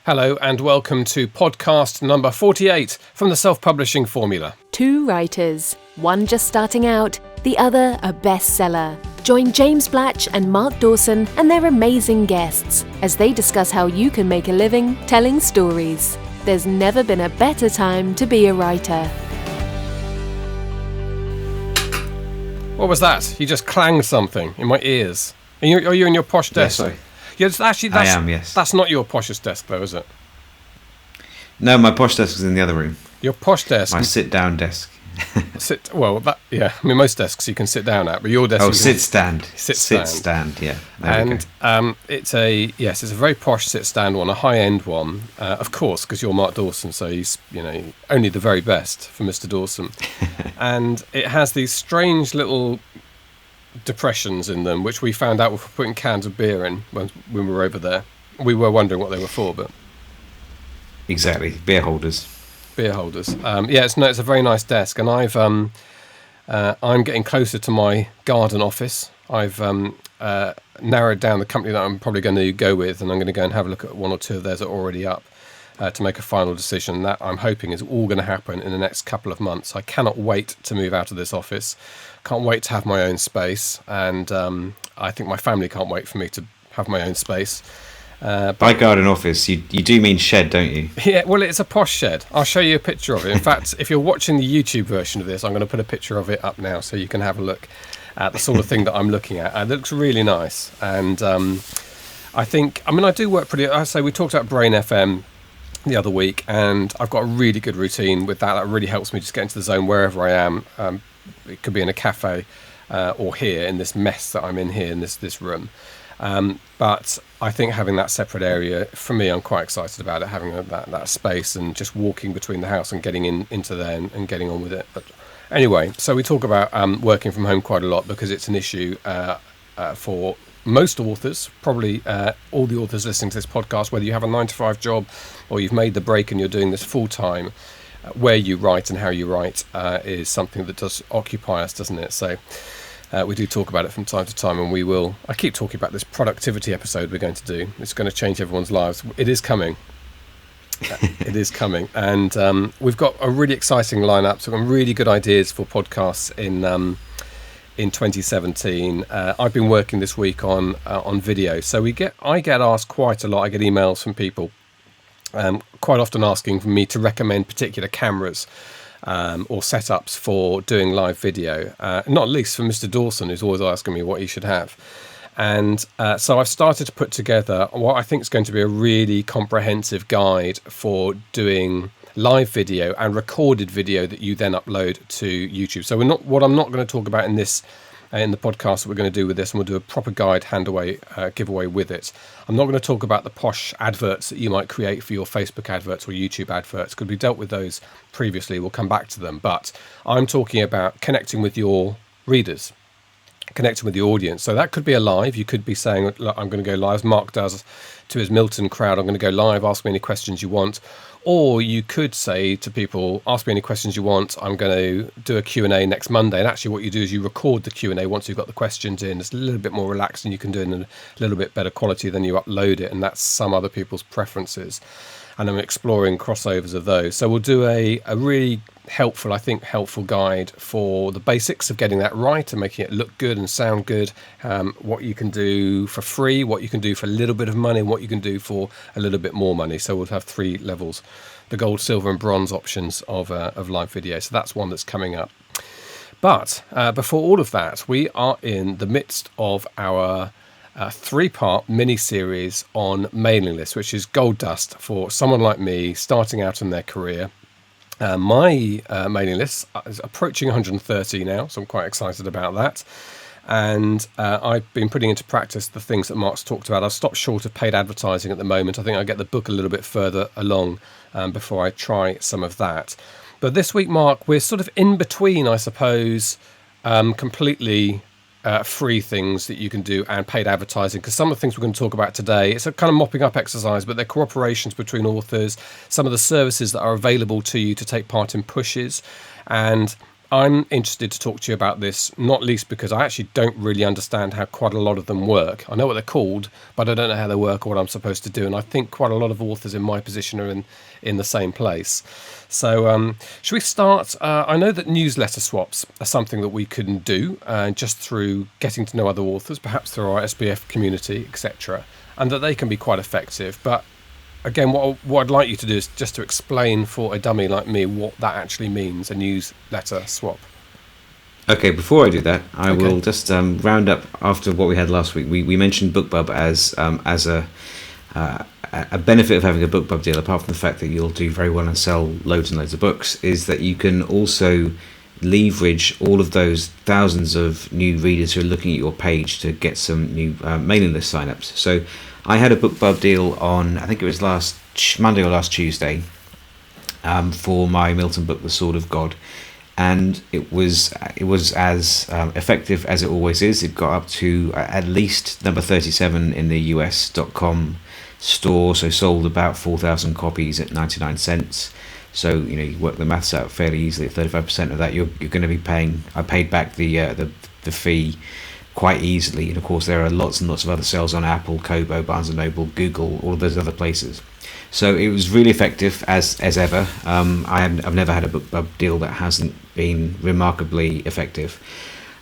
Hello and welcome to podcast number 48 from the Self-Publishing Formula. Two writers, one just starting out, the other a bestseller. Join James Blatch and Mark Dawson and their amazing guests as they discuss how you can make a living telling stories. There's never been a better time to be a writer. What was that? You just clanged something in my ears. Are you in your posh desk? Yes, I am, yes. That's not your poshest desk though, is it? No, my posh desk is in the other room. Your posh desk? My sit-down desk. Most desks you can sit down at, but your desk... Oh, sit-stand. Sit-stand, yeah. It's a very posh sit-stand one, a high-end one, of course, because you're Mark Dawson, so he's, only the very best for Mr. Dawson. And it has these strange little depressions in them, which we found out we were putting cans of beer in when we were over there. We were wondering what they were for, but... Exactly, beer holders. It's a very nice desk, and I'm getting closer to my garden office. I've narrowed down the company that I'm probably going to go with, and I'm going to go and have a look at one or two of theirs that are already up to make a final decision. That I'm hoping is all going to happen in the next couple of months. I cannot wait to move out of this office. Can't wait to have my own space, and I think my family can't wait for me to have my own space. By garden office, you do mean shed, don't you? Yeah, well, it's a posh shed. I'll show you a picture of it. In fact, if you're watching the YouTube version of this, I'm going to put a picture of it up now so you can have a look at the sort of thing that I'm looking at. It looks really nice. And I do work pretty... we talked about Brain FM the other week, and I've got a really good routine with that. That really helps me just get into the zone wherever I am. It could be in a cafe or here in this mess that I'm in here in this room. But I think having that separate area, for me, I'm quite excited about it, having that space and just walking between the house and getting into there and getting on with it. But anyway, so we talk about working from home quite a lot because it's an issue for most authors, probably all the authors listening to this podcast, whether you have a 9-to-5 job or you've made the break and you're doing this full time. Where you write and how you write is something that does occupy us, doesn't it? So we do talk about it from time to time, and we will. I keep talking about this productivity episode we're going to do. It's going to change everyone's lives. It is coming. It is coming. And we've got a really exciting lineup, some really good ideas for podcasts in 2017. I've been working this week on video. So I get asked quite a lot. I get emails from people quite often asking for me to recommend particular cameras or setups for doing live video, not least for Mr. Dawson, who's always asking me what he should have. And so I've started to put together what I think is going to be a really comprehensive guide for doing live video and recorded video that you then upload to YouTube. So what I'm not going to talk about in the podcast that we're going to do with this, and we'll do a proper guide giveaway with it. I'm not going to talk about the posh adverts that you might create for your Facebook adverts or YouTube adverts, because we dealt with those previously. We'll come back to them. But I'm talking about connecting with your readers, connecting with the audience. So that could be a live. You could be saying, look, I'm going to go live, as Mark does to his Milton crowd. I'm going to go live, ask me any questions you want. Or you could say to people, ask me any questions you want. I'm going to do a Q&A next Monday. And actually what you do is you record the Q&A once you've got the questions in. It's a little bit more relaxed and you can do it in a little bit better quality than you upload it. And that's some other people's preferences. And I'm exploring crossovers of those. So we'll do a really helpful guide for the basics of getting that right and making it look good and sound good. What you can do for free, what you can do for a little bit of money, and what you can do for a little bit more money. So we'll have 3 levels, the gold, silver and bronze options of live video. So that's one that's coming up. But before all of that, we are in the midst of our 3-part mini-series on mailing lists, which is gold dust for someone like me starting out in their career. My mailing list is approaching 130 now, so I'm quite excited about that. And I've been putting into practice the things that Mark's talked about. I've stopped short of paid advertising at the moment. I think I'll get the book a little bit further along before I try some of that. But this week, Mark, we're sort of in between, I suppose, completely free things that you can do and paid advertising, because some of the things we're going to talk about today, it's a kind of mopping up exercise, but they're cooperations between authors, some of the services that are available to you to take part in pushes. And I'm interested to talk to you about this, not least because I actually don't really understand how quite a lot of them work. I know what they're called, but I don't know how they work or what I'm supposed to do. And I think quite a lot of authors in my position are in the same place. So should we start? I know that newsletter swaps are something that we can do just through getting to know other authors, perhaps through our SPF community, etc., and that they can be quite effective. But again, what I'd like you to do is just to explain for a dummy like me what that actually means, a newsletter swap. Okay, before I do that, I will just round up after what we had last week. We mentioned BookBub as a benefit of having a BookBub deal, apart from the fact that you'll do very well and sell loads and loads of books, is that you can also leverage all of those thousands of new readers who are looking at your page to get some new mailing list signups. So I had a BookBub deal on, I think it was last Monday or last Tuesday, for my Milton book, The Sword of God, and it was as effective as it always is. It got up to at least number 37 in the US.com store, so sold about 4,000 copies at 99 cents. So you work the maths out fairly easily. 35% of that you're going to be paying. I paid back the fee quite easily, and of course there are lots and lots of other sales on Apple, Kobo, Barnes and Noble, Google, all of those other places. So it was really effective as ever. I've never had a BookBub deal that hasn't been remarkably effective.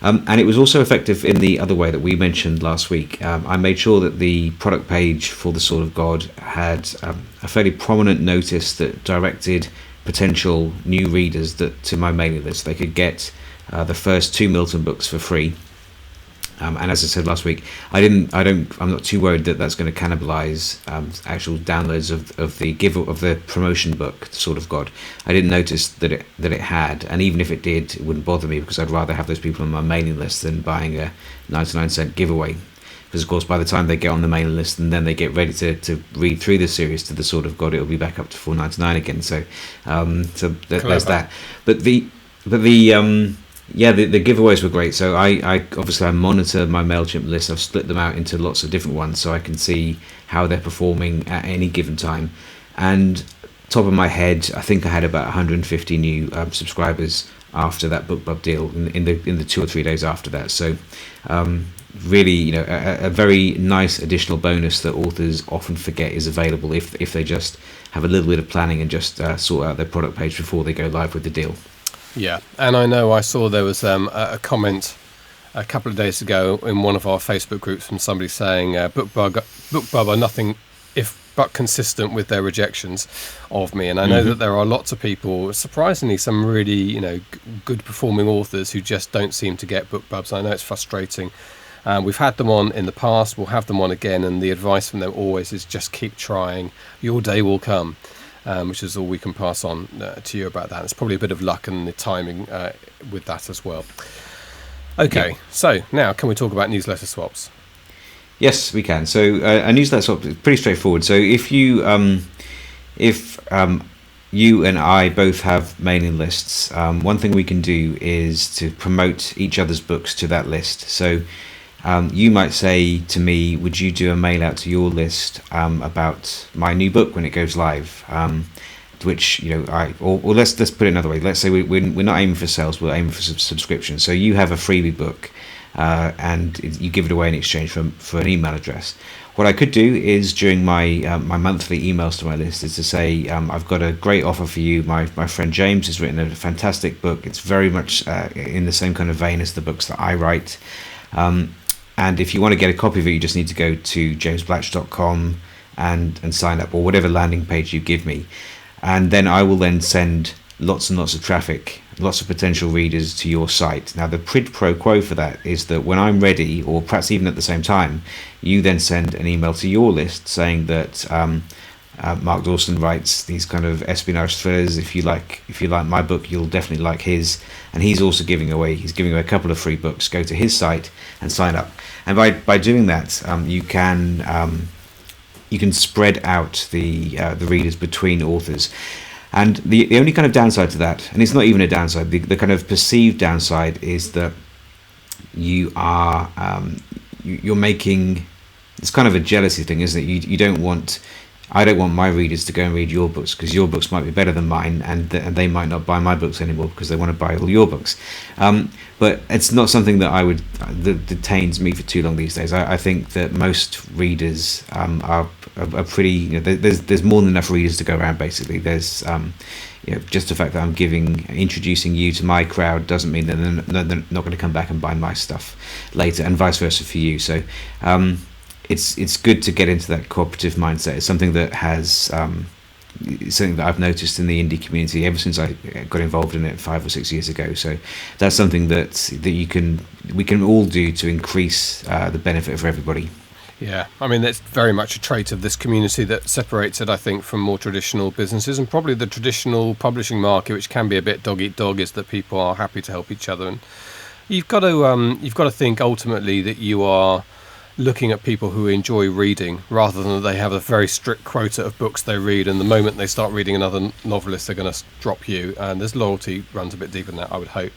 And it was also effective in the other way that we mentioned last week. I made sure that the product page for The Sword of God had a fairly prominent notice that directed potential new readers to my mailing list. They could get the first 2 Milton books for free. And as I said last week, I'm not too worried that that's going to cannibalize actual downloads of the promotion book, The Sword of God. I didn't notice that it had, and even if it did, it wouldn't bother me because I'd rather have those people on my mailing list than buying a 99-cent giveaway. Because of course, by the time they get on the mailing list and then they get ready to read through the series to The Sword of God, it'll be back up to $4.99 again. So there's that. But the giveaways were great. So I obviously monitor my MailChimp list. I've split them out into lots of different ones so I can see how they're performing at any given time. And top of my head, I think I had about 150 new subscribers after that BookBub deal in the 2 or 3 days after that. So really, a very nice additional bonus that authors often forget is available if they just have a little bit of planning and just sort out their product page before they go live with the deal. Yeah, and I know I saw there was a comment a couple of days ago in one of our Facebook groups from somebody saying BookBub are nothing if but consistent with their rejections of me. And I know that there are lots of people, surprisingly, some really good performing authors who just don't seem to get BookBubs. I know it's frustrating. We've had them on in the past, we'll have them on again, and the advice from them always is just keep trying. Your day will come. Which is all we can pass on to you about that. It's probably a bit of luck and the timing with that as well. Okay, So now can we talk about newsletter swaps? Yes, we can. So a newsletter swap is pretty straightforward. So if you and I both have mailing lists, one thing we can do is to promote each other's books to that list. So you might say to me, would you do a mail out to your list about my new book when it goes live? Which or let's put it another way. Let's say we're not aiming for sales, we're aiming for subscription. So you have a freebie book and you give it away in exchange for an email address. What I could do is during my monthly emails to my list is to say, I've got a great offer for you. My friend James has written a fantastic book. It's very much in the same kind of vein as the books that I write. And if you want to get a copy of it, you just need to go to jamesblatch.com and sign up, or whatever landing page you give me. And then I will then send lots and lots of traffic, lots of potential readers to your site. Now, the quid pro quo for that is that when I'm ready, or perhaps even at the same time, you then send an email to your list saying that Mark Dawson writes these kind of espionage thrillers. If you like my book, you'll definitely like his. And he's also giving away a couple of free books. Go to his site and sign up. And by doing that, you can spread out the readers between authors. And the only kind of downside to that, and it's not even a downside, the kind of perceived downside is that you are you're making, it's kind of a jealousy thing, isn't it? You don't want I don't want my readers to go and read your books, because your books might be better than mine, and they might not buy my books anymore because they want to buy all your books. But it's not something that detains me for too long these days. I think that most readers are pretty. There's more than enough readers to go around. Basically, there's just the fact that I'm introducing you to my crowd doesn't mean that they're not going to come back and buy my stuff later, and vice versa for you. So it's good to get into that cooperative mindset. It's something that something that I've noticed in the indie community ever since I got involved in it 5 or 6 years ago. So that's something that we can all do to increase the benefit for everybody. Yeah, I mean, that's very much a trait of this community that separates it, I think, from more traditional businesses, and probably the traditional publishing market, which can be a bit dog eat dog, is that people are happy to help each other. And you've got to think ultimately that you are looking at people who enjoy reading, rather than that they have a very strict quota of books they read, and the moment they start reading another novelist, they're going to drop you. And this loyalty runs a bit deeper than that, I would hope.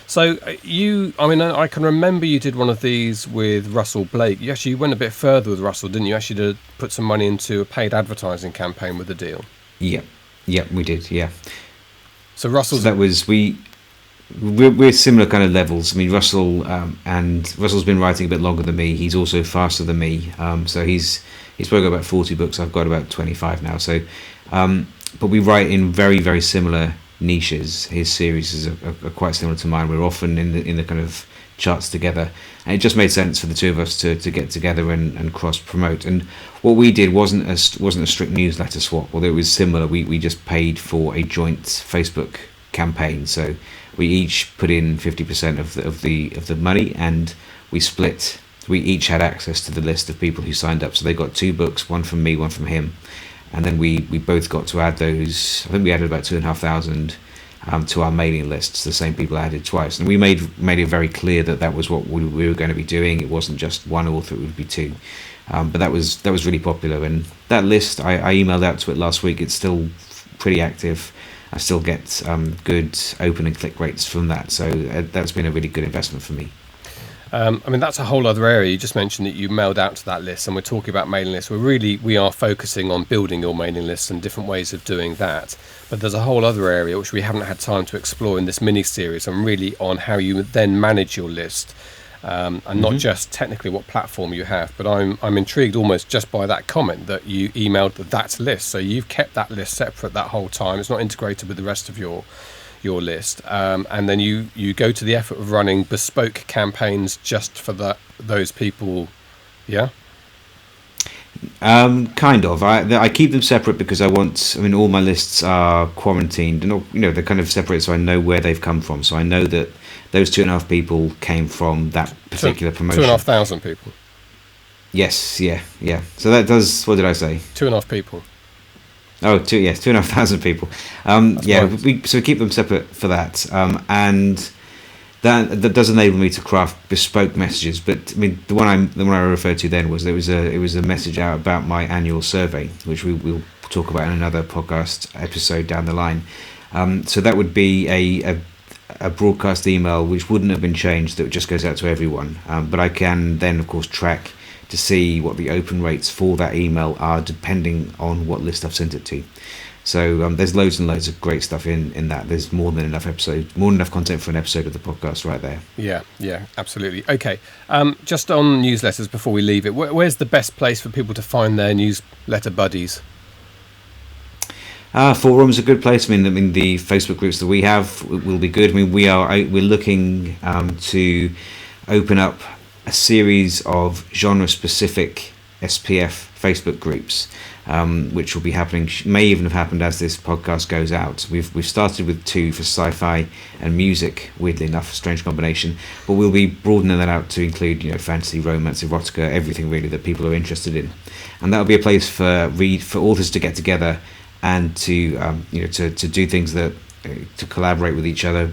So I can remember you did one of these with Russell Blake. You went a bit further with Russell, didn't you? Actually did put some money into a paid advertising campaign with the deal. Yeah, we did, yeah. So Russell's... So that was... We're similar kind of levels. I mean, Russell's been writing a bit longer than me. He's also faster than me. So he's probably got about 40 books. I've got about 25 now. So, but we write in very, very similar niches. His series are quite similar to mine. We're often in the kind of charts together, and it just made sense for the two of us to get together and cross promote. And what we did wasn't a strict newsletter swap, although it was similar. We just paid for a joint Facebook campaign. So we each put in 50% of the money, and we split. We each had access to the list of people who signed up. So they got 2 books, one from me, one from him. And then we both got to add those. I think we added about 2,500 to our mailing lists. The same people added twice, and we made it very clear that was what we were going to be doing. It wasn't just one author; it would be 2. But that was really popular. And that list, I emailed out to it last week. It's still pretty active. I still get good open and click rates from that. So that's been a really good investment for me. That's a whole other area. You just mentioned that you mailed out to that list, and we're talking about mailing lists. We are focusing on building your mailing lists and different ways of doing that. But there's a whole other area which we haven't had time to explore in this mini-series, and really on how you then manage your list, and not just technically what platform you have. But I'm intrigued almost just by that comment that you emailed that list. So you've kept that list separate that whole time. It's not integrated with the rest of your list, and then you go to the effort of running bespoke campaigns just for those people. Yeah. Kind of. I keep them separate because all my lists are quarantined, and they're kind of separate, so I know where they've come from. So I know that those 2.5 people came from that particular promotion. 2,500 people. Yes. Yeah. So that does. What did I say? 2.5 people. Oh, 2,500 people. We keep them separate for that, and that does enable me to craft bespoke messages. But I mean, the one I referred to then was it was a message out about my annual survey, which we'll talk about in another podcast episode down the line. So that would be a broadcast email which wouldn't have been changed, that just goes out to everyone. But I can then, of course, track to see what the open rates for that email are depending on what list I've sent it to. So there's loads and loads of great stuff in that. There's more than enough content for an episode of the podcast right there. Yeah, absolutely. Okay, just on newsletters before we leave it, where's the best place for people to find their newsletter buddies? Forum's a good place. I mean, the Facebook groups that we have will be good. I mean, we're looking to open up a series of genre-specific SPF Facebook groups, which will be happening. May even have happened as this podcast goes out. We've started with 2 for sci-fi and music. Weirdly enough, a strange combination. But we'll be broadening that out to include, fantasy, romance, erotica, everything really that people are interested in. And that'll be a place for authors to get together and to do things that to collaborate with each other,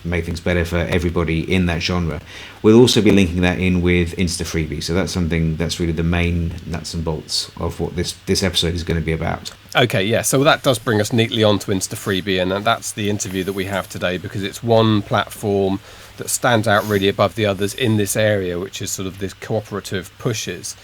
make things better for everybody in that genre. We'll also be linking that in with instaFreebie, so that's something that's really the main nuts and bolts of what this episode is going to be about. Okay, yeah, so that does bring us neatly onto instaFreebie, and that's the interview that we have today, because it's one platform that stands out really above the others in this area, which is sort of this cooperative pushes.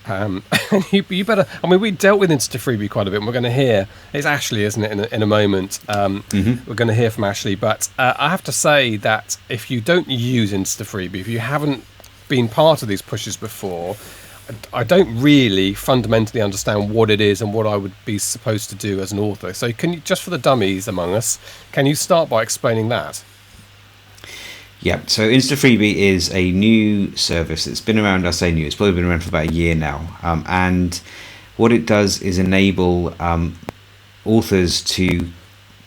And you better, I mean, we dealt with instaFreebie quite a bit, and we're going to hear, it's Ashley, isn't it, in a moment. We're going to hear from Ashley, but I have to say that if you don't use instaFreebie, if you haven't been part of these pushes before, I don't really fundamentally understand what it is and what I would be supposed to do as an author. So can you, just for the dummies among us, can you start by explaining that? Yeah, so instaFreebie is a new service. It's been around, I say new, it's probably been around for about a year now. And what it does is enable authors to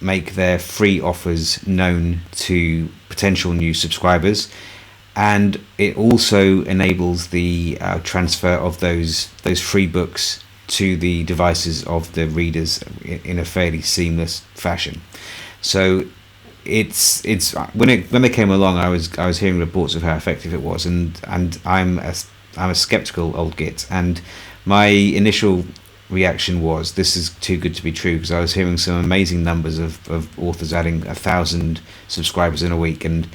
make their free offers known to potential new subscribers. And it also enables the transfer of those free books to the devices of the readers in a fairly seamless fashion. So it's when they came along, I was hearing reports of how effective it was, and I'm a skeptical old git, and my initial reaction was, this is too good to be true, because I was hearing some amazing numbers of authors adding 1,000 subscribers in a week, and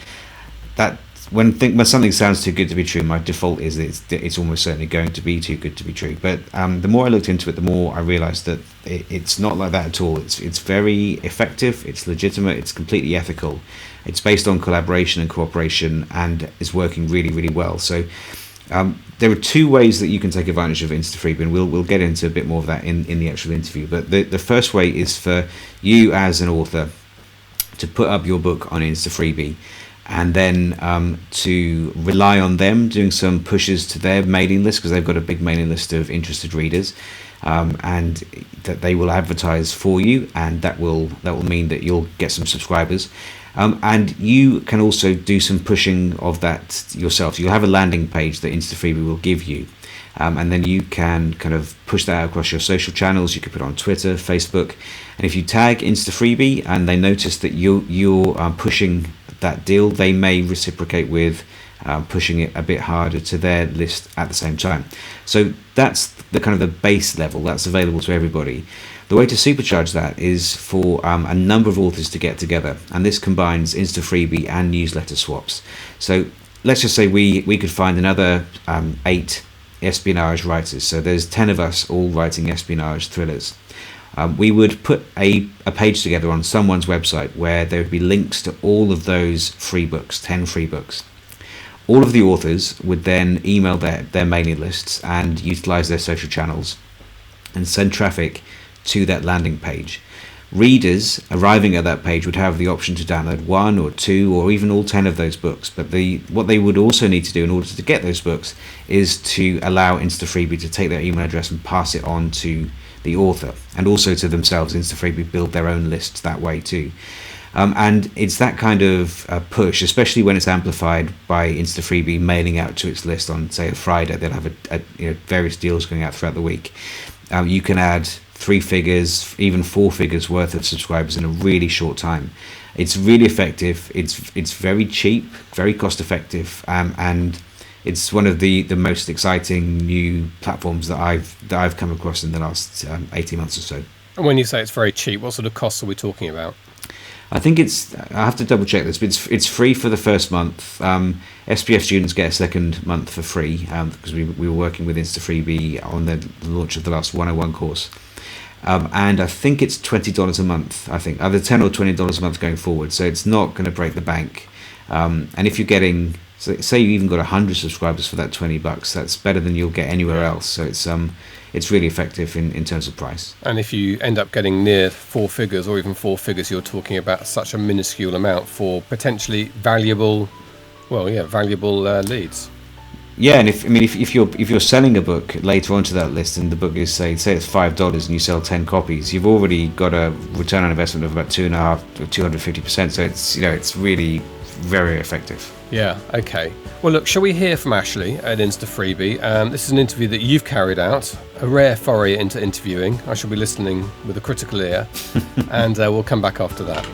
that. When something sounds too good to be true, my default is that it's almost certainly going to be too good to be true. But the more I looked into it, the more I realised that it's not like that at all. It's very effective, it's legitimate, it's completely ethical. It's based on collaboration and cooperation, and is working really, really well. So there are two ways that you can take advantage of instaFreebie, and we'll get into a bit more of that in the actual interview. But the first way is for you as an author to put up your book on instaFreebie, and then to rely on them doing some pushes to their mailing list, because they've got a big mailing list of interested readers, and that they will advertise for you, and that will mean that you'll get some subscribers. And you can also do some pushing of that yourself. You'll have a landing page that instaFreebie will give you, and then you can kind of push that out across your social channels. You could put it on Twitter, Facebook, and if you tag instaFreebie and they notice that you're pushing that deal, they may reciprocate with pushing it a bit harder to their list at the same time. So that's the kind of the base level that's available to everybody. The way to supercharge that is for a number of authors to get together, and this combines instaFreebie and newsletter swaps. So let's just say we could find another 8 espionage writers. So there's 10 of us all writing espionage thrillers. We would put a page together on someone's website where there would be links to all of those free books, 10 free books. All of the authors would then email their mailing lists and utilize their social channels and send traffic to that landing page. Readers arriving at that page would have the option to download 1 or 2 or even all 10 of those books. But what they would also need to do in order to get those books is to allow instaFreebie to take their email address and pass it on to the author, and also to themselves. instaFreebie build their own lists that way too. And it's that kind of push, especially when it's amplified by instaFreebie mailing out to its list on, say, a Friday. They'll have various deals going out throughout the week. You can add 3 figures, even 4 figures worth of subscribers in a really short time. It's really effective. It's very cheap, very cost effective, and it's one of the most exciting new platforms that I've come across in the last 18 months or so. And when you say it's very cheap, what sort of costs are we talking about? I think I have to double check this, but it's free for the first month. SPF students get a second month for free, because we were working with instaFreebie on the launch of the last 101 course. And I think it's $20 a month, I think, either $10 or $20 a month going forward. So it's not going to break the bank. And if you're getting, say you even got 100 subscribers for that $20, that's better than you'll get anywhere else. So it's really effective in terms of price. And if you end up getting near 4 figures or even 4 figures, you're talking about such a minuscule amount for potentially valuable leads. Yeah, and if you're selling a book later onto that list, and the book is say it's $5 and you sell 10 copies, you've already got a return on investment of about 2.5% to 250%. So it's really very effective. Yeah. Okay. Well, look, shall we hear from Ashley at instaFreebie? This is an interview that you've carried out, a rare foray into interviewing. I shall be listening with a critical ear, and we'll come back after that.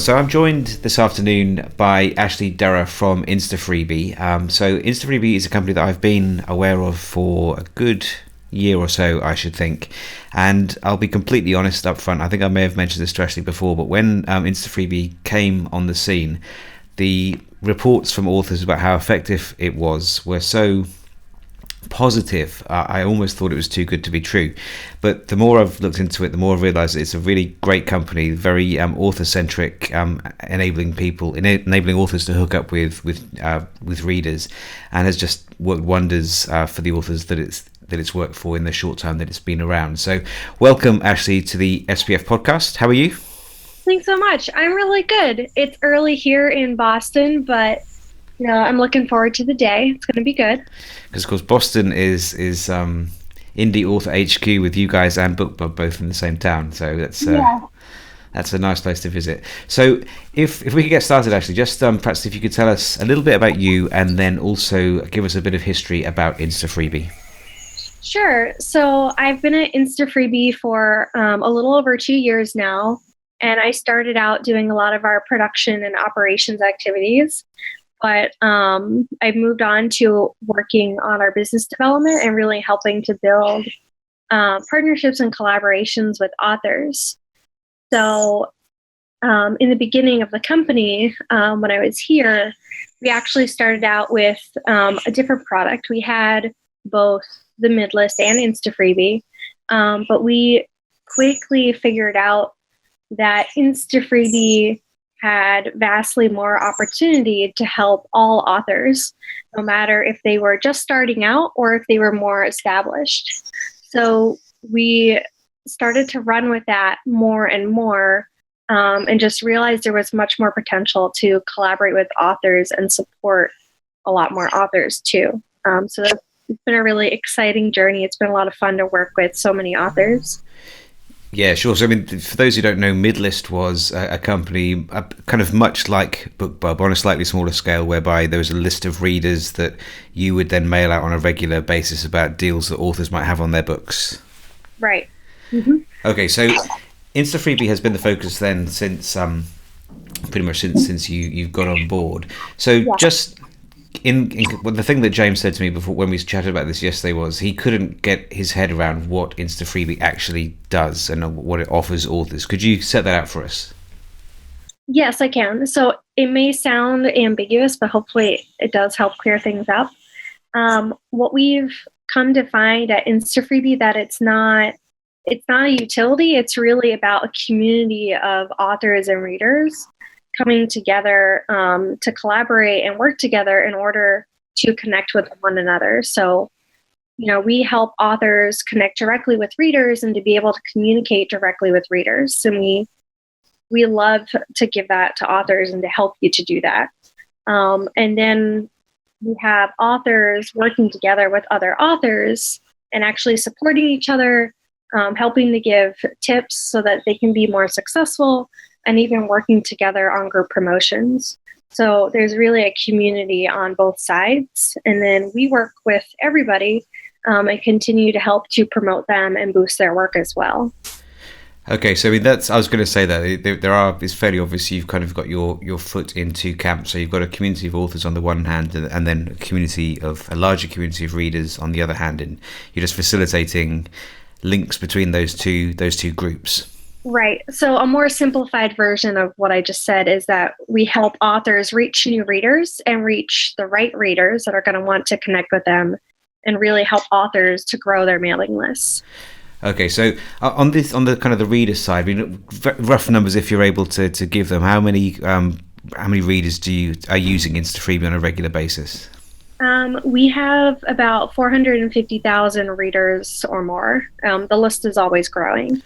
So I'm joined this afternoon by Ashley Durra from instaFreebie. So instaFreebie is a company that I've been aware of for a good year or so, I should think. And I'll be completely honest up front. I think I may have mentioned this to Ashley before, but when instaFreebie came on the scene, the reports from authors about how effective it was were so positive. I almost thought it was too good to be true. But the more I've looked into it, the more I've realized it's a really great company, very author-centric, enabling authors to hook up with readers, and has just worked wonders for the authors that it's worked for in the short time that it's been around. So welcome, Ashley, to the SPF podcast. How are you? Thanks so much. I'm really good. It's early here in Boston, but I'm looking forward to the day. It's going to be good. Because, of course, Boston is Indie Author HQ with you guys and BookBub both in the same town. So that's a nice place to visit. So if we could get started, Ashley, just perhaps if you could tell us a little bit about you and then also give us a bit of history about instaFreebie. Sure. So I've been at instaFreebie for a little over 2 years now. And I started out doing a lot of our production and operations activities. But I moved on to working on our business development and really helping to build partnerships and collaborations with authors. So in the beginning of the company, when I was here, we actually started out with a different product. We had both the Midlist and instaFreebie, but we quickly figured out that instaFreebie had vastly more opportunity to help all authors, no matter if they were just starting out or if they were more established. So we started to run with that more and more, and just realized there was much more potential to collaborate with authors and support a lot more authors too. So it's been a really exciting journey. It's been a lot of fun to work with so many authors. Yeah, sure. So, I mean, for those who don't know, Midlist was a company kind of much like BookBub on a slightly smaller scale, whereby there was a list of readers that you would then mail out on a regular basis about deals that authors might have on their books. Right. Mm-hmm. Okay, so instaFreebie has been the focus then since pretty much since you've got on board. So just well, the thing that James said to me before when we chatted about this yesterday was he couldn't get his head around what instaFreebie actually does and what it offers authors. Could you set that out for us? Yes, I can. So it may sound ambiguous, but hopefully it does help clear things up. What we've come to find at instaFreebie that it's not a utility. It's really about a community of authors and readers coming together to collaborate and work together in order to connect with one another. So, we help authors connect directly with readers and to be able to communicate directly with readers. And we love to give that to authors and to help you to do that. And then we have authors working together with other authors and actually supporting each other, helping to give tips so that they can be more successful, and even working together on group promotions. So there's really a community on both sides. And then we work with everybody and continue to help to promote them and boost their work as well. Okay, so I mean, I was going to say that it's fairly obvious you've kind of got your foot in two camps. So you've got a community of authors on the one hand, and then a larger community of readers on the other hand, and you're just facilitating links between those two groups. Right. So a more simplified version of what I just said is that we help authors reach new readers and reach the right readers that are going to want to connect with them, and really help authors to grow their mailing lists. Okay, so on the kind of the reader side, I mean, rough numbers if you're able to give them, how many readers are using instaFreebie on a regular basis? We have about 450,000 readers or more. The list is always growing.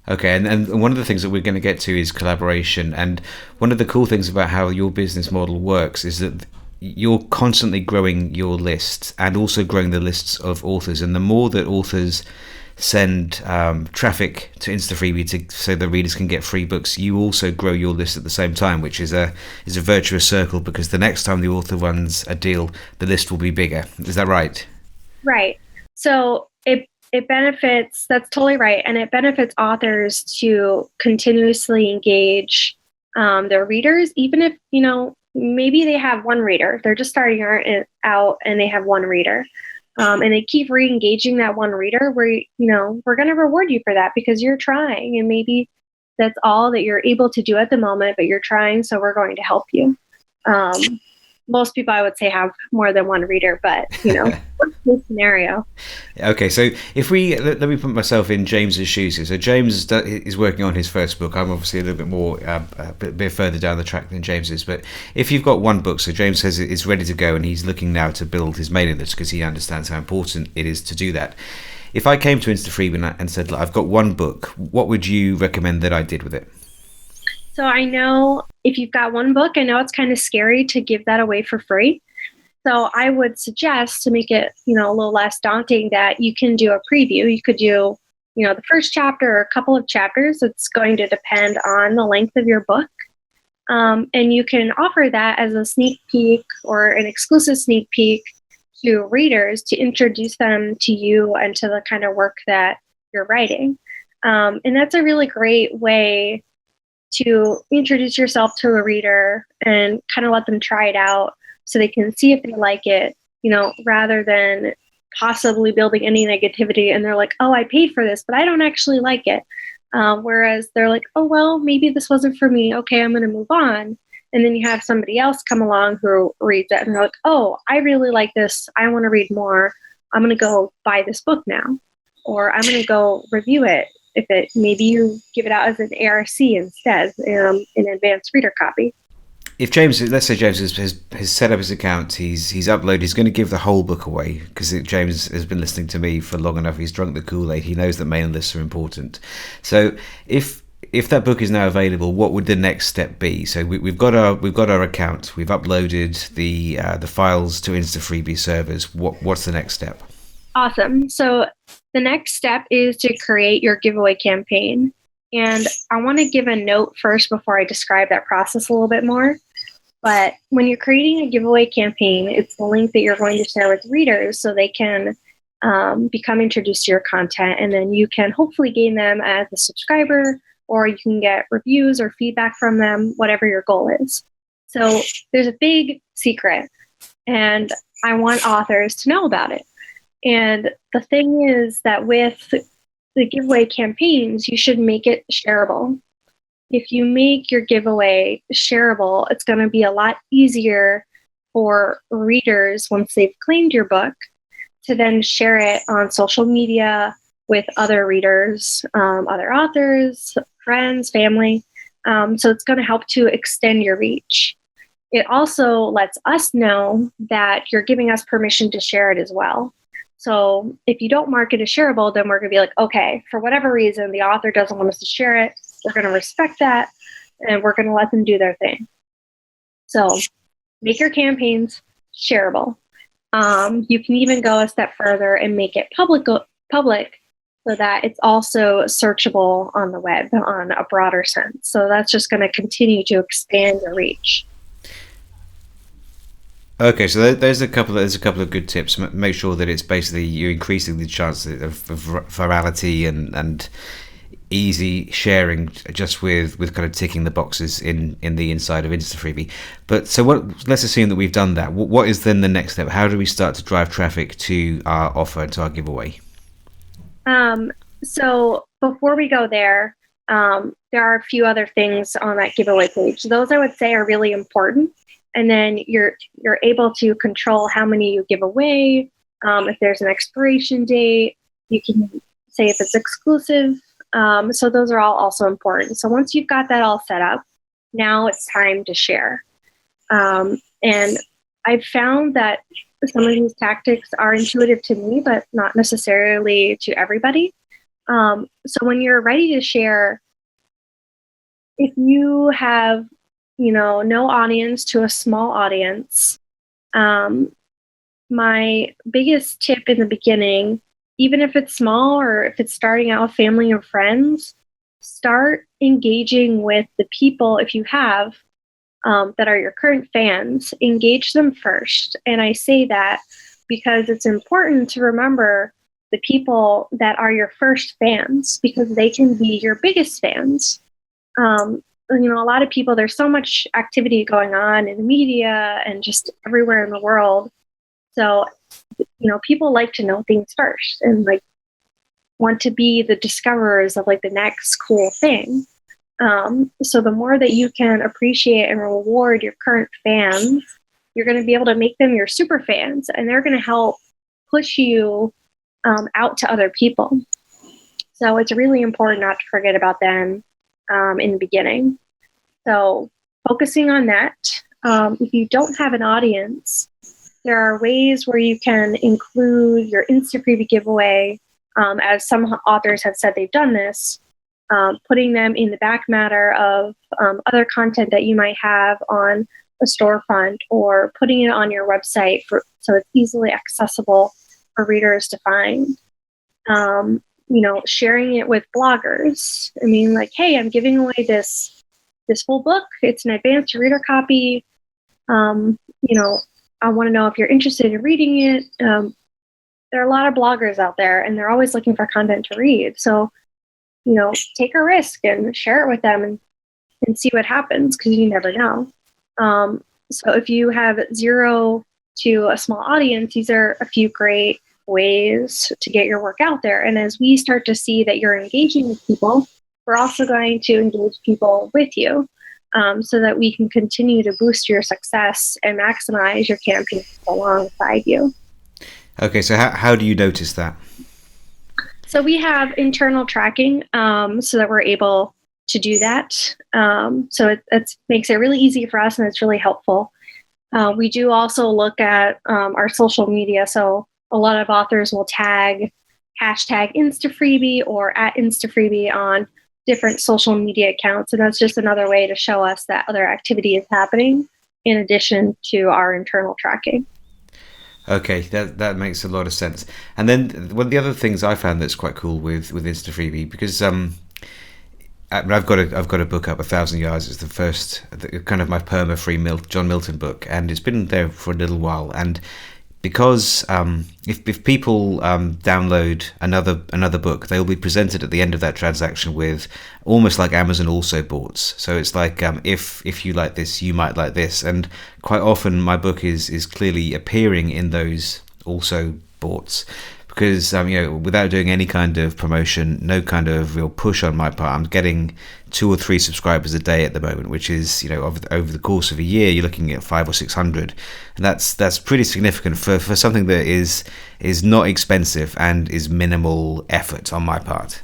Okay, and one of the things that we're going to get to is collaboration. And one of the cool things about how your business model works is that you're constantly growing your list and also growing the lists of authors. And the more that authors send traffic to instaFreebie so the readers can get free books, you also grow your list at the same time, which is a virtuous circle, because the next time the author runs a deal, the list will be bigger. Is that right? Right. So it benefits, that's totally right. And it benefits authors to continuously engage their readers, even if, maybe they have one reader, they're just starting out and they have one reader. And they keep re-engaging that one reader, we're going to reward you for that because you're trying, and maybe that's all that you're able to do at the moment, but you're trying, so we're going to help you. Most people, I would say, have more than one reader, but this scenario. Okay, so if let me put myself in James's shoes here. So James is working on his first book. I'm obviously a little bit more, a bit further down the track than James is. But if you've got one book, so James says it's ready to go, and he's looking now to build his mailing list because he understands how important it is to do that. If I came to instaFreebie and said, look, I've got one book, what would you recommend that I did with it? So I know if you've got one book, I know it's kind of scary to give that away for free. So I would suggest, to make it, a little less daunting, that you can do a preview. You could do, the first chapter or a couple of chapters. It's going to depend on the length of your book. And you can offer that as a sneak peek or an exclusive sneak peek to readers to introduce them to you and to the kind of work that you're writing. And that's a really great way to introduce yourself to a reader and kind of let them try it out so they can see if they like it, rather than possibly building any negativity and they're like, oh, I paid for this, but I don't actually like it. Whereas they're like, oh, well, maybe this wasn't for me. Okay, I'm going to move on. And then you have somebody else come along who reads it and they're like, oh, I really like this. I want to read more. I'm going to go buy this book now, or I'm going to go review it. Maybe you give it out as an ARC instead, an advanced reader copy. If James, let's say James has set up his account, he's uploaded, he's going to give the whole book away because James has been listening to me for long enough. He's drunk the Kool-Aid. He knows that mailing lists are important. So if that book is now available, what would the next step be? So we've got our account. We've uploaded the files to instaFreebie servers. What's the next step? Awesome. So the next step is to create your giveaway campaign. And I want to give a note first before I describe that process a little bit more. But when you're creating a giveaway campaign, it's the link that you're going to share with readers so they can become introduced to your content. And then you can hopefully gain them as a subscriber, or you can get reviews or feedback from them, whatever your goal is. So there's a big secret, and I want authors to know about it. And the thing is that with the giveaway campaigns, you should make it shareable. If you make your giveaway shareable, it's going to be a lot easier for readers, once they've claimed your book, to then share it on social media with other readers, other authors, friends, family. So it's going to help to extend your reach. It also lets us know that you're giving us permission to share it as well. So if you don't mark it as shareable, then we're going to be like, okay, for whatever reason, the author doesn't want us to share it. We're going to respect that, and we're going to let them do their thing. So make your campaigns shareable. You can even go a step further and make it public so that it's also searchable on the web on a broader sense. So that's just going to continue to expand your reach. Okay, so there's a couple of good tips. Make sure that it's basically you're increasing the chance of virality and easy sharing just with kind of ticking the boxes in the inside of instaFreebie. But so let's assume that we've done that. What is then the next step? How do we start to drive traffic to our offer, to our giveaway? So before we go there are a few other things on that giveaway page. Those I would say are really important. And then you're able to control how many you give away. If there's an expiration date, you can say if it's exclusive. So those are all also important. So once you've got that all set up, now it's time to share. And I've found that some of these tactics are intuitive to me, but not necessarily to everybody. So when you're ready to share, if you have no audience to a small audience, my biggest tip in the beginning, even if it's small or if it's starting out with family or friends, start engaging with the people, if you have, that are your current fans. Engage them first. And I say that because it's important to remember the people that are your first fans, because they can be your biggest fans. a lot of people, there's so much activity going on in the media and just everywhere in the world. So, people like to know things first and like want to be the discoverers of like the next cool thing. So the more that you can appreciate and reward your current fans, you're going to be able to make them your super fans, and they're going to help push you out to other people. So it's really important not to forget about them in the beginning. So focusing on that. If you don't have an audience, there are ways where you can include your instaFreebie giveaway, as some authors have said they've done this, putting them in the back matter of other content that you might have on a storefront, or putting it on your website so it's easily accessible for readers to find. Sharing it with bloggers. I mean, like, hey, I'm giving away this full book. It's an advanced reader copy. I want to know if you're interested in reading it. There are a lot of bloggers out there, and they're always looking for content to read. So, take a risk and share it with them and see what happens, because you never know. So if you have 0 to a small audience, these are a few great ways to get your work out there. And as we start to see that you're engaging with people, we're also going to engage people with you, so that we can continue to boost your success and maximize your campaigns alongside you. Okay, so how do you notice that? So we have internal tracking, so that we're able to do that. So it makes it really easy for us, and it's really helpful. We do also look at our social media. So a lot of authors will tag hashtag instaFreebie or @instaFreebie on different social media accounts. And that's just another way to show us that other activity is happening in addition to our internal tracking. Okay, that makes a lot of sense. And then one of the other things I found that's quite cool with instaFreebie, because I've got a book up, 1,000 Yards. It's the first kind of my perma-free John Milton book, and it's been there for a little while. And because if people download another book, they'll be presented at the end of that transaction with almost like Amazon also boughts. So it's like if you like this, you might like this, and quite often my book is clearly appearing in those also boughts. Because without doing any kind of promotion, no kind of real push on my part, I'm getting 2 or 3 subscribers a day at the moment, which is over the course of a year, you're looking at 500 or 600, and that's pretty significant for something that is not expensive and is minimal effort on my part.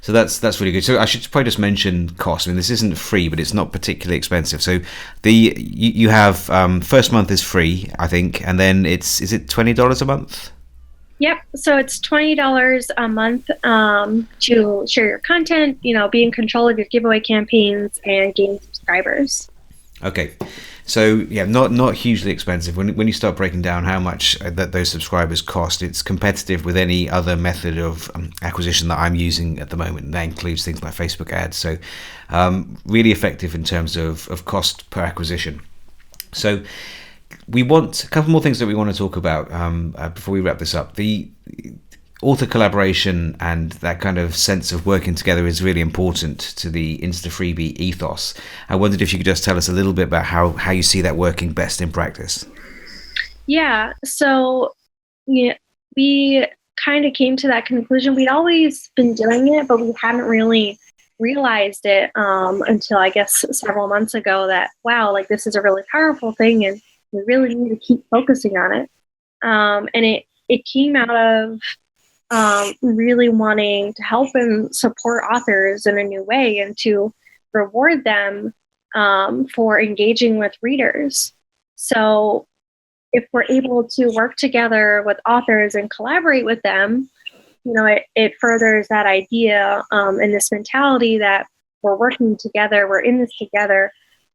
So that's really good. So I should probably just mention cost. I mean, this isn't free, but it's not particularly expensive. So you have first month is free, I think, and then is it $20 a month? Yep. So it's $20 a month to share your content, be in control of your giveaway campaigns and gain subscribers. Okay. So yeah, not hugely expensive. When you start breaking down how much that those subscribers cost, it's competitive with any other method of acquisition that I'm using at the moment. And that includes things like Facebook ads. So really effective in terms of cost per acquisition. So we want a couple more things that we want to talk about before we wrap this up. The author collaboration and that kind of sense of working together is really important to the instaFreebie ethos. I wondered if you could just tell us a little bit about how you see that working best in practice. Yeah, so we kind of came to that conclusion. We'd always been doing it, but we hadn't really realized it until I guess several months ago that, wow, like this is a really powerful thing and we really need to keep focusing on it. And it came out of really wanting to help and support authors in a new way and to reward them for engaging with readers. So if we're able to work together with authors and collaborate with them, it furthers that idea and this mentality that we're working together, we're in this together.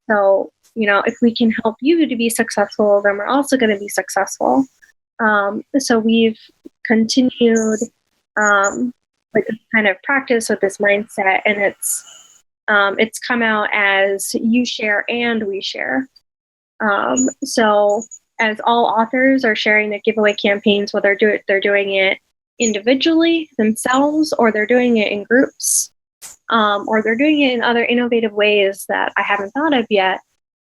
So, if we can help you to be successful, then we're also going to be successful. So we've continued with this kind of practice with this mindset, and it's come out as you share and we share. So as all authors are sharing their giveaway campaigns, whether they're doing it individually themselves or they're doing it in groups, or they're doing it in other innovative ways that I haven't thought of yet,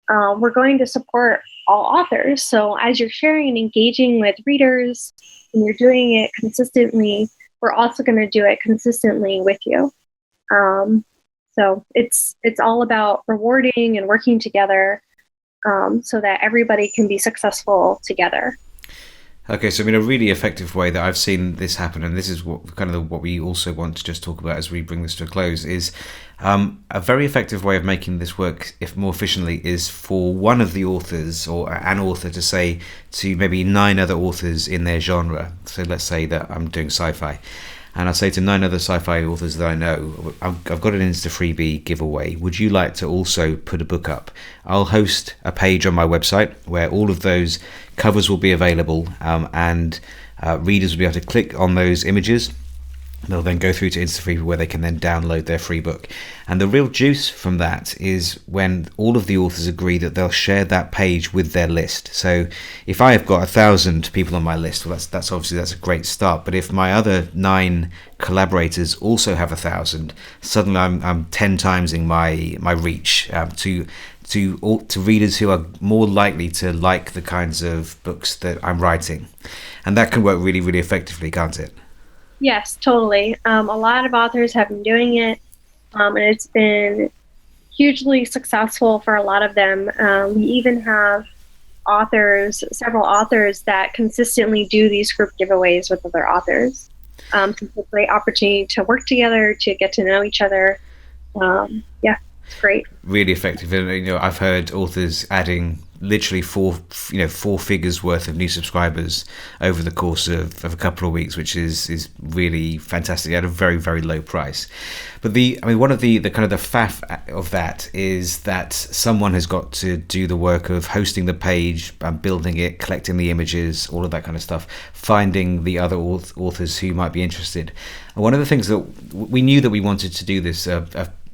we're going to support all authors. So as you're sharing and engaging with readers and you're doing it consistently, we're also going to do it consistently with you. So it's all about rewarding and working together so that everybody can be successful together. Okay, so I mean, a really effective way that I've seen this happen, and this is what we also want to just talk about as we bring this to a close, is a very effective way of making this work more efficiently is for one of the authors or an author to say to maybe 9 other authors in their genre. So let's say that I'm doing sci-fi, and I say to 9 other sci-fi authors that I know, I've got an instaFreebie giveaway. Would you like to also put a book up? I'll host a page on my website where all of those covers will be available, and readers will be able to click on those images. They'll then go through to instaFreebie where they can then download their free book. And the real juice from that is when all of the authors agree that they'll share that page with their list. So if I have got 1,000 people on my list, well, that's obviously a great start. But if my other 9 collaborators also have 1,000, suddenly I'm 10 timesing my reach to readers who are more likely to like the kinds of books that I'm writing. And that can work really, really effectively, can't it? Yes, totally. A lot of authors have been doing it, and it's been hugely successful for a lot of them. We even have several authors that consistently do these group giveaways with other authors. It's a great opportunity to work together, to get to know each other. Yeah, it's great. Really effective. And I've heard authors adding literally 4 figures worth of new subscribers over the course of a couple of weeks, which is really fantastic at a very, very low price. But one of the kind of the faff of that is that someone has got to do the work of hosting the page, building it, collecting the images, all of that kind of stuff, finding the other authors who might be interested. And one of the things that we knew that we wanted to do this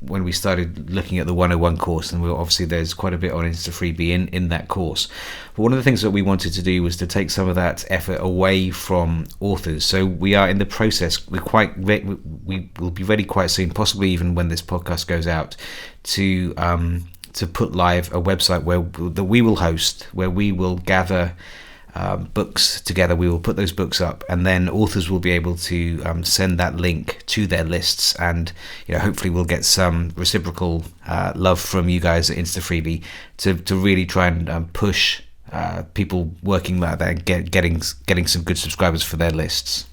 when we started looking at the 101 course, and obviously there's quite a bit on instaFreebie in that course. But one of the things that we wanted to do was to take some of that effort away from authors. So we are in the process. We will be ready quite soon, possibly even when this podcast goes out, to put live a website that we will host, where we will gather books together. We will put those books up, and then authors will be able to send that link to their lists, and hopefully we'll get some reciprocal love from you guys at instaFreebie to really try and push people working like that and getting some good subscribers for their lists.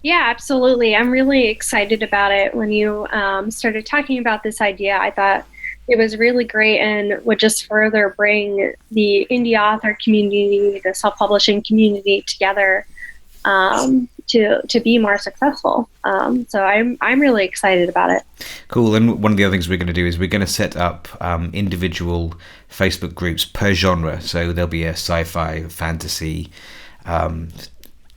Yeah, absolutely. I'm really excited about it. When you started talking about this idea, I thought it was really great and would just further bring the indie author community, the self-publishing community together to be more successful. So I'm really excited about it. Cool. And one of the other things we're going to do is we're going to set up individual Facebook groups per genre. So there'll be a sci-fi, fantasy,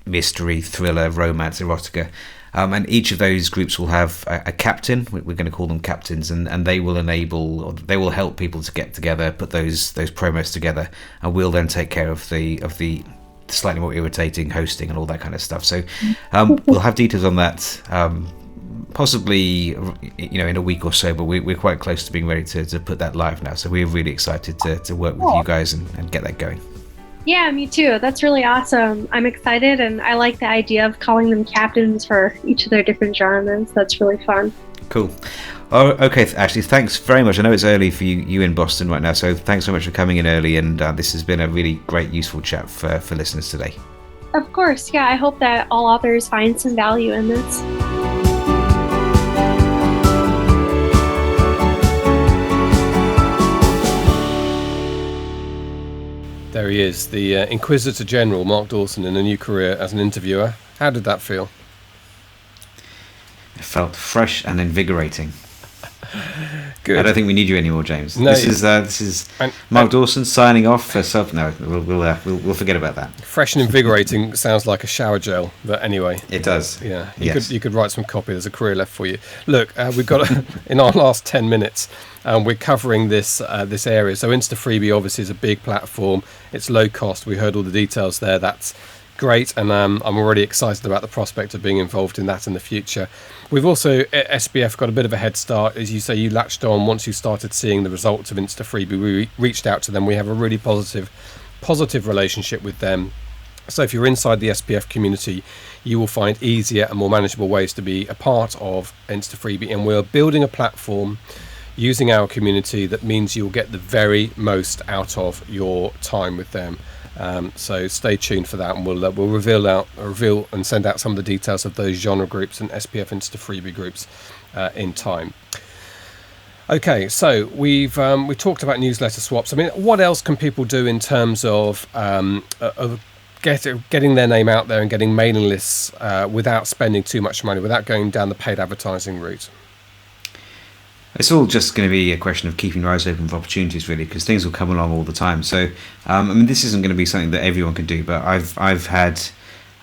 mystery, thriller, romance, erotica. And each of those groups will have a captain. We're going to call them captains, and they will help people to get together, put those promos together, and we'll then take care of the slightly more irritating hosting and all that kind of stuff. So we'll have details on that possibly in a week or so, but we're quite close to being ready to put that live now. So we're really excited to work with you guys and get that going. Yeah, me too. That's really awesome. I'm excited, and I like the idea of calling them captains for each of their different genres. That's really fun. Cool. Oh, okay, Ashley, thanks very much. I know it's early for you in Boston right now, so thanks so much for coming in early, and this has been a really great, useful chat for listeners today. Of course, yeah. I hope that all authors find some value in this. There he is, the Inquisitor General, Mark Dawson, in a new career as an interviewer. How did that feel? It felt fresh and invigorating. Good. I don't think we need you anymore, James. No, this is Mark Dawson signing off for self. No, we'll forget about that. Fresh and invigorating sounds like a shower gel, but anyway, it does. Yeah, you could write some copy. There's a career left for you. Look, we've got in our last 10 minutes, we're covering this area. So instaFreebie obviously is a big platform. It's low cost. We heard all the details there. That's great, and I'm already excited about the prospect of being involved in that in the future. We've also, at SPF, got a bit of a head start. As you say, you latched on once you started seeing the results of instaFreebie. We reached out to them. We have a really positive relationship with them. So if you're inside the SPF community, you will find easier and more manageable ways to be a part of instaFreebie, and we're building a platform using our community that means you'll get the very most out of your time with them. So stay tuned for that, and we'll reveal and send out some of the details of those genre groups and SPF instaFreebie groups in time. Okay, so we talked about newsletter swaps. I mean, what else can people do in terms of getting their name out there and getting mailing lists without spending too much money, without going down the paid advertising route? It's all just going to be a question of keeping your eyes open for opportunities, really, because things will come along all the time. So, I mean, this isn't going to be something that everyone can do, but I've had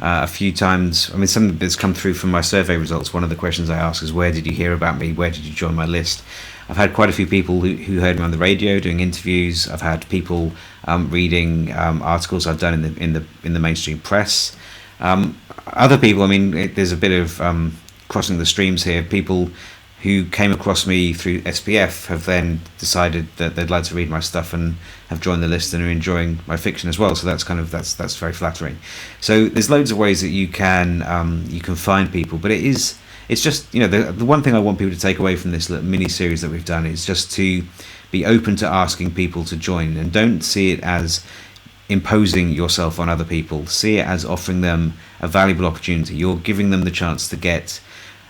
a few times. I mean, something that's come through from my survey results. One of the questions I ask is, where did you hear about me? Where did you join my list? I've had quite a few people who heard me on the radio doing interviews. I've had people reading articles I've done in the mainstream press. Other people, I mean, there's a bit of crossing the streams here. People who came across me through SPF have then decided that they'd like to read my stuff and have joined the list and are enjoying my fiction as well. So that's very flattering. So there's loads of ways that you can find people, but it's just, you know, the one thing I want people to take away from this little mini series that we've done is just to be open to asking people to join, and don't see it as imposing yourself on other people. See it as offering them a valuable opportunity. You're giving them the chance to get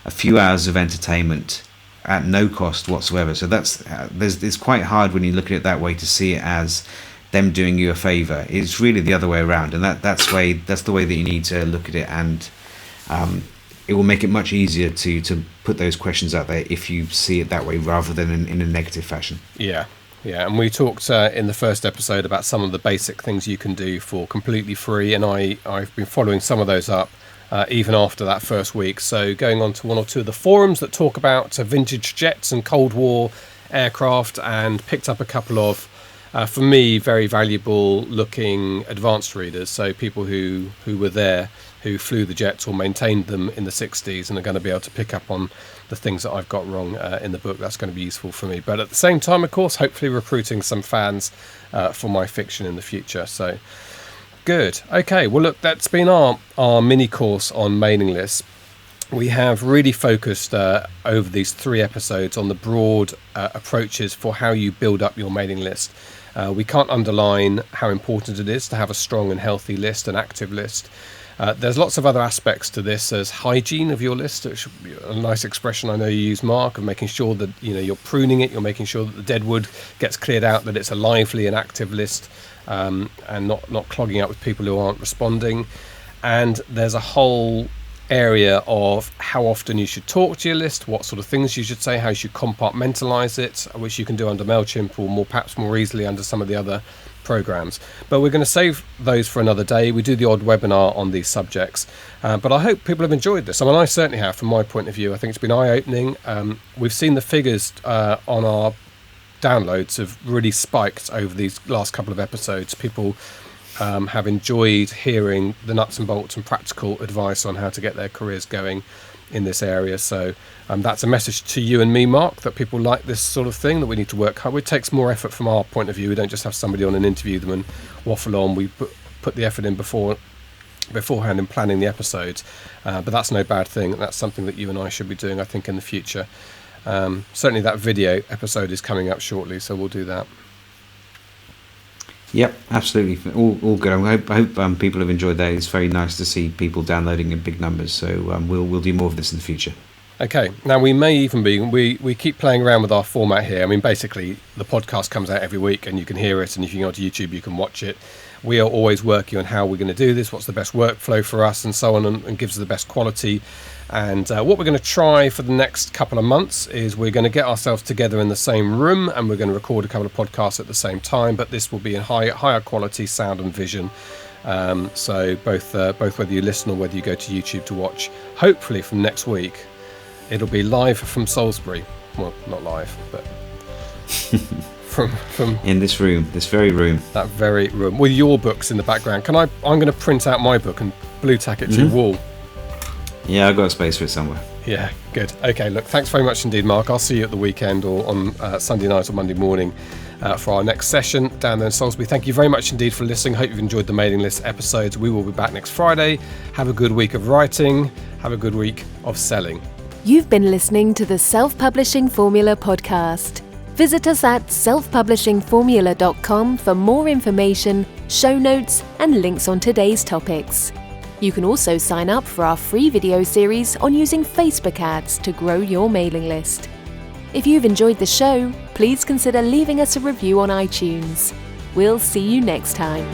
a few hours of entertainment at no cost whatsoever. So it's quite hard when you look at it that way to see it as them doing you a favor. It's really the other way around, and that's the way that you need to look at it, and it will make it much easier to put those questions out there if you see it that way rather than in a negative fashion. Yeah, and we talked in the first episode about some of the basic things you can do for completely free, and I've been following some of those up even after that first week. So going on to one or two of the forums that talk about vintage jets and Cold War aircraft, and picked up a couple of, for me, very valuable looking advanced readers. So people who were there, who flew the jets or maintained them in the 60s, and are going to be able to pick up on the things that I've got wrong in the book. That's going to be useful for me. But at the same time, of course, hopefully recruiting some fans for my fiction in the future. So good. Okay, well, look, that's been our mini course on mailing lists. We have really focused over these 3 episodes on the broad approaches for how you build up your mailing list. We can't underline how important it is to have a strong and healthy list, an active list. There's lots of other aspects to this. There's hygiene of your list, which is a nice expression I know you use, Mark, of making sure that you're pruning it, you're making sure that the dead wood gets cleared out, that it's a lively and active list, and not clogging up with people who aren't responding. And there's a whole area of how often you should talk to your list, what sort of things you should say, how you should compartmentalize it, which you can do under MailChimp, or perhaps more easily under some of the other programs. But we're going to save those for another day. We do the odd webinar on these subjects, but I hope people have enjoyed this. I mean, I certainly have. From my point of view, I think it's been eye-opening. We've seen the figures on our downloads have really spiked over these last couple of episodes. People have enjoyed hearing the nuts and bolts and practical advice on how to get their careers going in this area. So that's a message to you and me, Mark, that people like this sort of thing, that we need to work hard. It takes more effort from our point of view. We don't just have somebody on and interview them and waffle on. We put the effort in beforehand in planning the episodes, but that's no bad thing. That's something that you and I should be doing, I think, in the future. Certainly that video episode is coming up shortly, so we'll do that. Yep, absolutely. All good. I hope people have enjoyed that. It's very nice to see people downloading in big numbers. So we'll do more of this in the future. Okay. Now we may even be. We keep playing around with our format here. I mean, basically, the podcast comes out every week, and you can hear it. And if you go to YouTube, you can watch it. We are always working on how we're going to do this. What's the best workflow for us, and so on, and gives us the best quality. And what we're going to try for the next couple of months is we're going to get ourselves together in the same room, and we're going to record a couple of podcasts at the same time, but this will be in higher quality sound and vision. So both whether you listen or whether you go to YouTube to watch, hopefully from next week, it'll be live from Salisbury. Well, not live, but from in this very room. That very room with your books in the background. I'm going to print out my book and blue tack it to your wall. Yeah, I've got a space for it somewhere. Yeah, good. Okay, look, thanks very much indeed, Mark. I'll see you at the weekend or on Sunday night or Monday morning for our next session down there in Salisbury. Thank you very much indeed for listening. Hope you've enjoyed the mailing list episodes. We will be back next Friday. Have a good week of writing. Have a good week of selling. You've been listening to the Self-Publishing Formula podcast. Visit us at selfpublishingformula.com for more information, show notes, and links on today's topics. You can also sign up for our free video series on using Facebook ads to grow your mailing list. If you've enjoyed the show, please consider leaving us a review on iTunes. We'll see you next time.